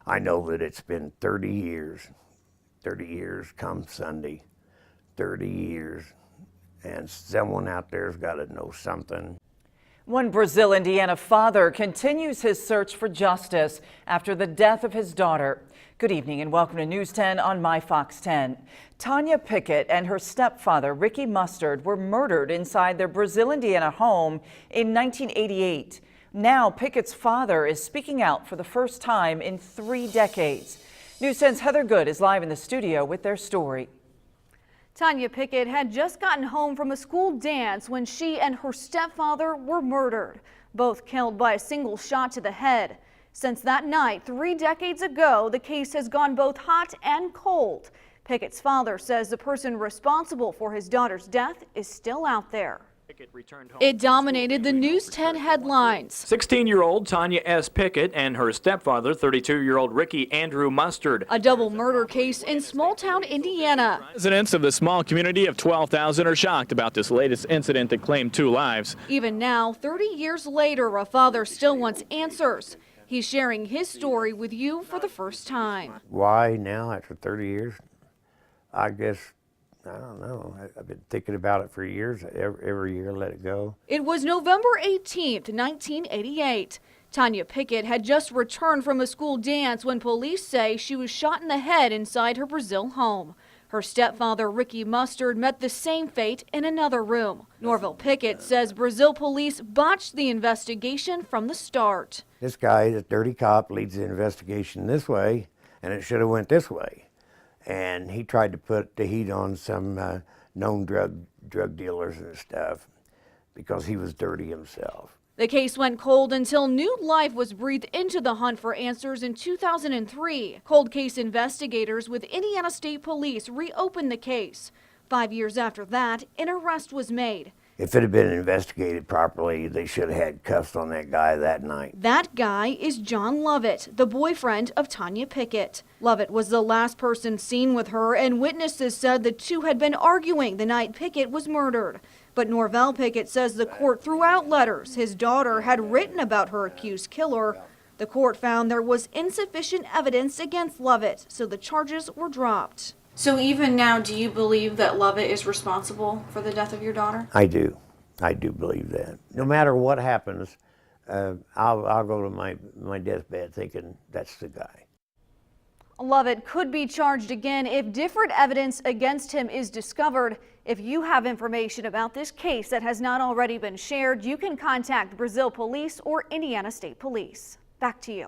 I know that it's been 30 years come Sunday, 30 years, and someone out there's got to know something. One Brazil, Indiana father continues his search for justice after the death of his daughter. Good evening and welcome to News 10 on My Fox 10. Tonya Pickett and her stepfather, Ricky Mustard, were murdered inside their Brazil, Indiana home in 1988. Now Pickett's father is speaking out for the first time in 3 decades. News 10's Heather Good is live in the studio with their story. Tonya Pickett had just gotten home from a school dance when she and her stepfather were murdered, both killed by a single shot to the head. Since that night, 3 decades ago, the case has gone both hot and cold. Pickett's father says the person responsible for his daughter's death is still out there. It dominated the News 10 headlines. 16-year-old Tonya S. Pickett and her stepfather, 32-year-old Ricky Andrew Mustard. A double murder case in small-town Indiana. Residents of the small community of 12,000 are shocked about this latest incident that claimed 2 lives. Even now, 30 years later, a father still wants answers. He's sharing his story with you for the first time. Why now after 30 years? I guess, I don't know. I've been thinking about it for years. Every year, let it go. It was November 18th, 1988. Tonya Pickett had just returned from a school dance when police say she was shot in the head inside her Brazil home. Her stepfather, Ricky Mustard, met the same fate in another room. Norval Pickett says Brazil police botched the investigation from the start. This guy, this dirty cop, leads the investigation this way, and it should have went this way. And he tried to put the heat on some known drug dealers and stuff because he was dirty himself. The case went cold until new life was breathed into the hunt for answers in 2003. Cold case investigators with Indiana State Police reopened the case. 5 years after that, an arrest was made. If it had been investigated properly, they should have had cuffs on that guy that night. That guy is John Lovett, the boyfriend of Tonya Pickett. Lovett was the last person seen with her, and witnesses said the two had been arguing the night Pickett was murdered. But Norval Pickett says the court threw out letters his daughter had written about her accused killer. The court found there was insufficient evidence against Lovett, so the charges were dropped. So even now, do you believe that Lovett is responsible for the death of your daughter? I do. I do believe that. No matter what happens, I'll go to my deathbed thinking that's the guy. Lovett could be charged again if different evidence against him is discovered. If you have information about this case that has not already been shared, you can contact Brazil Police or Indiana State Police. Back to you.